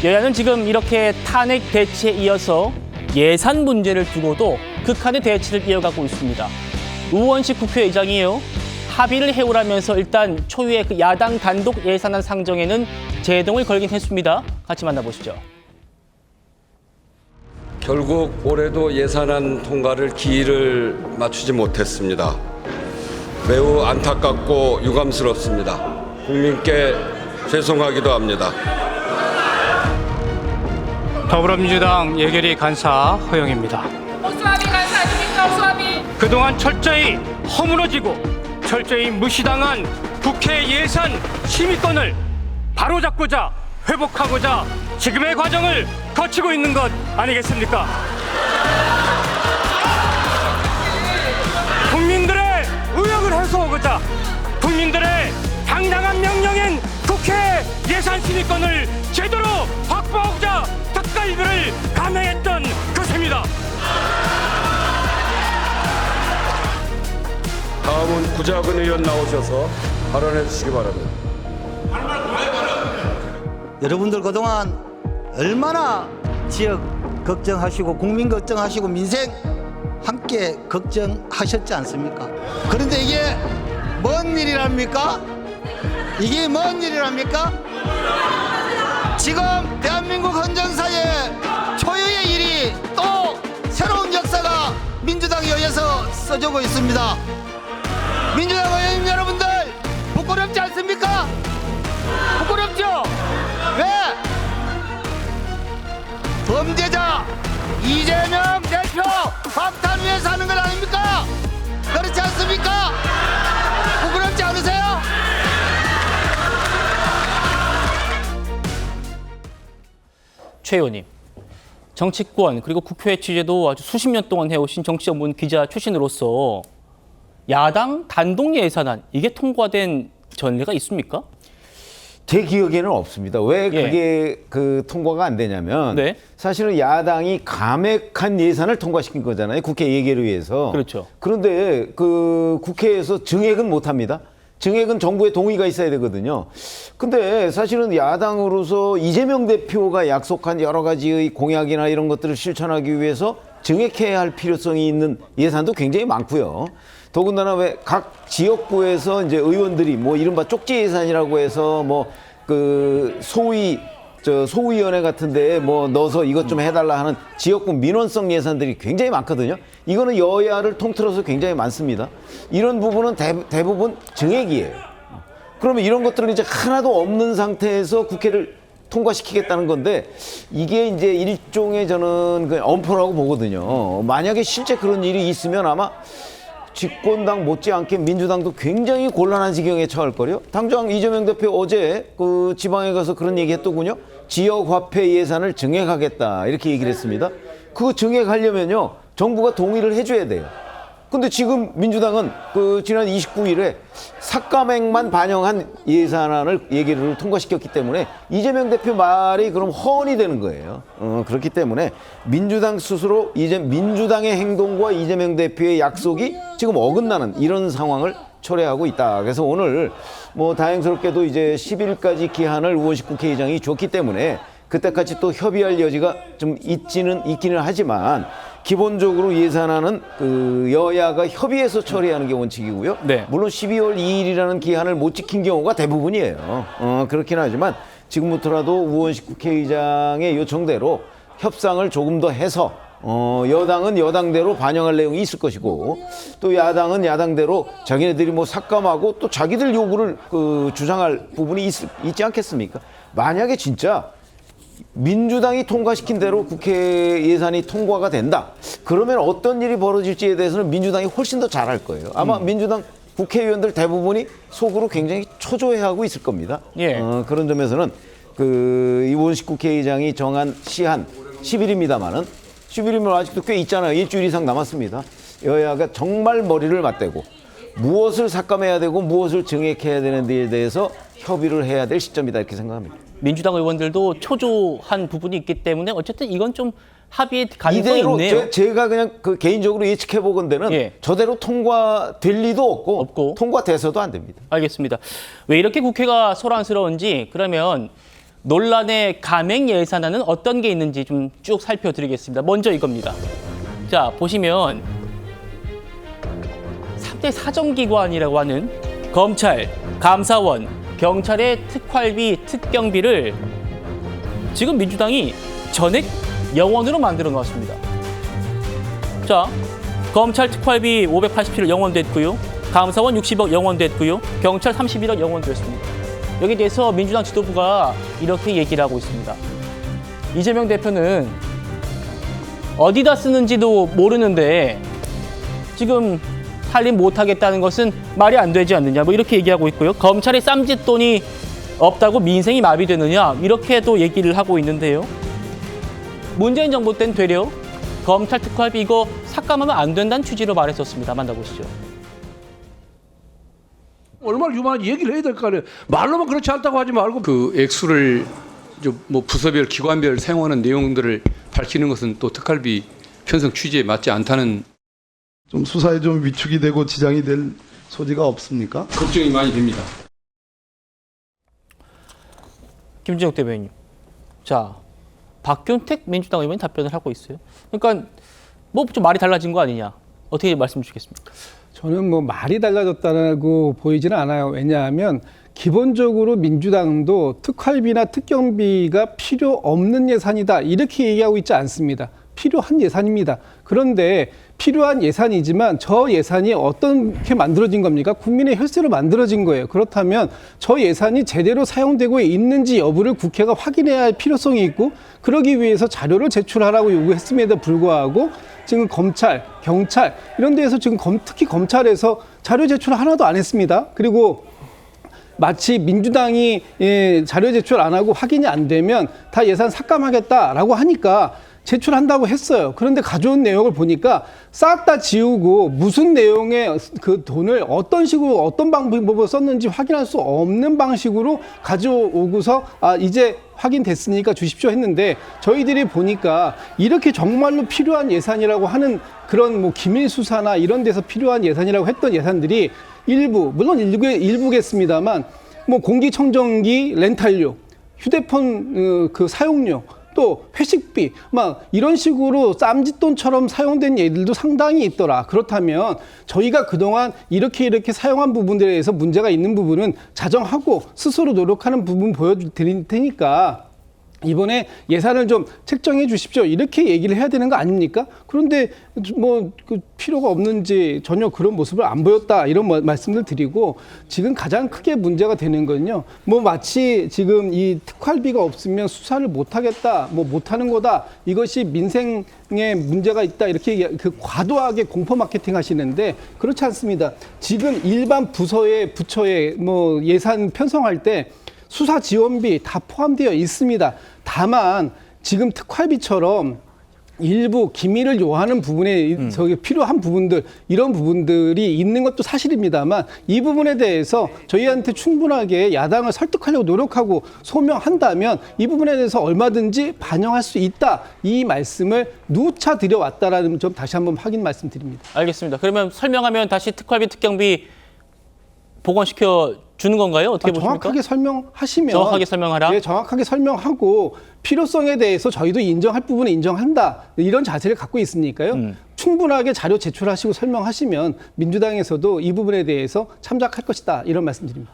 여야는 지금 이렇게 탄핵 대치에 이어서 예산 문제를 두고도 극한의 대치를 이어가고 있습니다. 우원식 국회의장이요. 합의를 해오라면서 일단 초유의 그 야당 단독 예산안 상정에는 제동을 걸긴 했습니다. 같이 만나보시죠. 결국 올해도 예산안 통과를 기일을 맞추지 못했습니다. 매우 안타깝고 유감스럽습니다. 국민께 죄송하기도 합니다. 더불어민주당 예결위 간사 허영입니다. 수합이 간사 아닙니까? 수합이. 그동안 철저히 허물어지고 철저히 무시당한 국회 예산 심의권을 바로잡고자 회복하고자 지금의 과정을 거치고 있는 것 아니겠습니까? 국민들의 의혹을 해소하고자 국민들의 당당한 명령인 국회 예산 심의권을 제대로 확보하고자 특갈비를 감행했던 것입니다. 다음은 구자근 의원 나오셔서 발언해 주시기 바랍니다. 여러분들 그동안 얼마나 지역 걱정하시고 국민 걱정하시고 민생 함께 걱정하셨지 않습니까? 그런데 이게 뭔 일이랍니까? 이게 뭔 일이랍니까? 지금 대한민국 헌정사에 초유의 일이 또 새로운 역사가 민주당에 의해서 써지고 있습니다. 민주당 의원님 여러분들 부끄럽지 않습니까? 부끄럽죠? 왜? 범죄자 이재명 대표 방탄 위해서 하는 건 아닙니까? 그렇지 않습니까? 부끄럽지 않으세요? 최 의원님, 정치권 그리고 국회 취재도 아주 수십 년 동안 해오신 정치전문 기자 출신으로서 야당 단독 예산안 이게 통과된 전례가 있습니까? 제 기억에는 없습니다. 왜 그게 통과가 안 되냐면 네. 사실은 야당이 감액한 예산을 통과시킨 거잖아요. 국회 예결위에서. 그렇죠. 그런데 그 국회에서 증액은 못 합니다. 증액은 정부의 동의가 있어야 되거든요. 근데 사실은 야당으로서 이재명 대표가 약속한 여러 가지의 공약이나 이런 것들을 실천하기 위해서 증액해야 할 필요성이 있는 예산도 굉장히 많고요. 더군다나 왜 각 지역구에서 이제 의원들이 뭐 이른바 쪽지 예산이라고 해서 뭐 그 소위원회 같은데 뭐 넣어서 이것 좀 해달라 하는 지역구 민원성 예산들이 굉장히 많거든요. 이거는 여야를 통틀어서 굉장히 많습니다. 이런 부분은 대부분 증액이에요. 그러면 이런 것들은 이제 하나도 없는 상태에서 국회를 통과시키겠다는 건데 이게 이제 일종의 저는 그 엄포라고 보거든요. 만약에 실제 그런 일이 있으면 아마 집권당 못지않게 민주당도 굉장히 곤란한 지경에 처할 거요. 당장 이재명 대표 어제 그 지방에 가서 그런 얘기 했더군요. 지역 화폐 예산을 증액하겠다 이렇게 얘기를 했습니다. 그거 증액하려면요 정부가 동의를 해줘야 돼요. 근데 지금 민주당은 그 지난 29일에 삭감액만 반영한 예산안을 얘기를 통과시켰기 때문에 이재명 대표 말이 그럼 허언이 되는 거예요. 그렇기 때문에 민주당 스스로 이제 민주당의 행동과 이재명 대표의 약속이 지금 어긋나는 이런 상황을 초래하고 있다. 그래서 오늘 뭐 다행스럽게도 이제 10일까지 기한을 우원식 국회의장이 줬기 때문에 그때까지 또 협의할 여지가 좀 있기는 하지만 기본적으로 예산안은 그 여야가 협의해서 처리하는 게 원칙이고요. 네. 물론 12월 2일이라는 기한을 못 지킨 경우가 대부분이에요. 그렇긴 하지만 지금부터라도 우원식 국회의장의 요청대로 협상을 조금 더 해서 여당은 여당대로 반영할 내용이 있을 것이고 또 야당은 야당대로 자기네들이 뭐 삭감하고 또 자기들 요구를 주장할 부분이 있지 않겠습니까? 만약에 진짜 민주당이 통과시킨 대로 국회 예산이 통과가 된다. 그러면 어떤 일이 벌어질지에 대해서는 민주당이 훨씬 더 잘할 거예요. 아마 민주당 국회의원들 대부분이 속으로 굉장히 초조해하고 있을 겁니다. 예. 그런 점에서는 그 이원식 국회의장이 정한 시한 10일입니다만은 10일이면 아직도 꽤 있잖아요. 일주일 이상 남았습니다. 여야가 정말 머리를 맞대고 무엇을 삭감해야 되고 무엇을 증액해야 되는 데에 대해서 협의를 해야 될 시점이다 이렇게 생각합니다. 민주당 의원들도 초조한 부분이 있기 때문에 어쨌든 이건 좀 합의의 가능성이 이대로 있네요. 제가 그냥 그 개인적으로 예측해 보건대는 예. 저대로 통과될 리도 없고 없고. 통과돼서도 안 됩니다. 알겠습니다. 왜 이렇게 국회가 소란스러운지 그러면 논란의 감행 예산안은 어떤 게 있는지 좀 쭉 살펴드리겠습니다. 먼저 이겁니다. 자, 보시면 3대 사정기관이라고 하는 검찰, 감사원, 경찰의 특활비, 특경비를 지금 민주당이 전액 영원으로 만들어 놓았습니다. 자, 검찰 특활비 587억 영원됐고요. 감사원 60억 영원됐고요. 경찰 31억 영원됐습니다. 여기에 대해서 민주당 지도부가 이렇게 얘기를 하고 있습니다. 이재명 대표는 어디다 쓰는지도 모르는데 지금 살림 못하겠다는 것은 말이 안 되지 않느냐, 뭐 이렇게 얘기하고 있고요. 검찰에 쌈짓돈이 없다고 민생이 마비되느냐, 이렇게도 얘기를 하고 있는데요. 문재인 정부 때는 되려 검찰 특활비 이거 삭감하면 안 된다는 취지로 말했었습니다. 만나보시죠. 얼마나 유망한지 얘기를 해야 될 거 아니에요. 말로만 그렇지 않다고 하지 말고 그 액수를 뭐 부서별 기관별 사용하는 내용들을 밝히는 것은 또 특활비 편성 취지에 맞지 않다는 좀 수사에 좀 위축이 되고 지장이 될 소지가 없습니까? 걱정이 많이 됩니다. 김진욱 대변인님. 자, 박균택 민주당 의원이 답변을 하고 있어요. 그러니까 뭐 좀 말이 달라진 거 아니냐. 어떻게 말씀 주시겠습니까? 저는 뭐 말이 달라졌다고 보이지는 않아요. 왜냐하면 기본적으로 민주당도 특활비나 특경비가 필요 없는 예산이다, 이렇게 얘기하고 있지 않습니다. 필요한 예산입니다. 그런데 필요한 예산이지만 저 예산이 어떻게 만들어진 겁니까? 국민의 혈세로 만들어진 거예요. 그렇다면 저 예산이 제대로 사용되고 있는지 여부를 국회가 확인해야 할 필요성이 있고, 그러기 위해서 자료를 제출하라고 요구했음에도 불구하고 지금 검찰, 경찰 이런 데에서 지금 특히 검찰에서 자료 제출 하나도 안 했습니다. 그리고 마치 민주당이 자료 제출 안 하고 확인이 안 되면 다 예산 삭감하겠다라고 하니까 제출한다고 했어요. 그런데 가져온 내용을 보니까 싹 다 지우고 무슨 내용의 그 돈을 어떤 식으로 어떤 방법으로 썼는지 확인할 수 없는 방식으로 가져오고서 이제 확인됐으니까 주십시오 했는데, 저희들이 보니까 이렇게 정말로 필요한 예산이라고 하는 그런 뭐 기밀 수사나 이런 데서 필요한 예산이라고 했던 예산들이 일부, 물론 일부겠습니다만 뭐 공기청정기 렌탈료, 휴대폰 그 사용료, 또 회식비, 막 이런 식으로 쌈짓돈처럼 사용된 예들도 상당히 있더라. 그렇다면 저희가 그동안 이렇게 사용한 부분들에 대해서 문제가 있는 부분은 자정하고 스스로 노력하는 부분 보여드릴 테니까 이번에 예산을 좀 책정해 주십시오, 이렇게 얘기를 해야 되는 거 아닙니까? 그런데 뭐 그 필요가 없는지 전혀 그런 모습을 안 보였다, 이런 말씀을 드리고, 지금 가장 크게 문제가 되는 건요, 뭐 마치 지금 이 특활비가 없으면 수사를 못하겠다, 뭐 못하는 거다, 이것이 민생에 문제가 있다, 이렇게 그 과도하게 공포 마케팅 하시는데 그렇지 않습니다. 지금 일반 부처에 뭐 예산 편성할 때 수사 지원비 다 포함되어 있습니다. 다만 지금 특활비처럼 일부 기밀을 요하는 부분에 저기 필요한 부분들, 이런 부분들이 있는 것도 사실입니다만, 이 부분에 대해서 저희한테 충분하게 야당을 설득하려고 노력하고 소명한다면 이 부분에 대해서 얼마든지 반영할 수 있다, 이 말씀을 누차 드려왔다라는 점 다시 한번 확인 말씀드립니다. 알겠습니다. 그러면 설명하면 다시 특활비, 특경비 복원시켜 주는 건가요? 어떻게 보십니까? 정확하게 설명하시면, 정확하게 설명하라? 네, 정확하게 설명하고 필요성에 대해서 저희도 인정할 부분은 인정한다, 이런 자세를 갖고 있으니까요. 충분하게 자료 제출하시고 설명하시면 민주당에서도 이 부분에 대해서 참작할 것이다, 이런 말씀드립니다.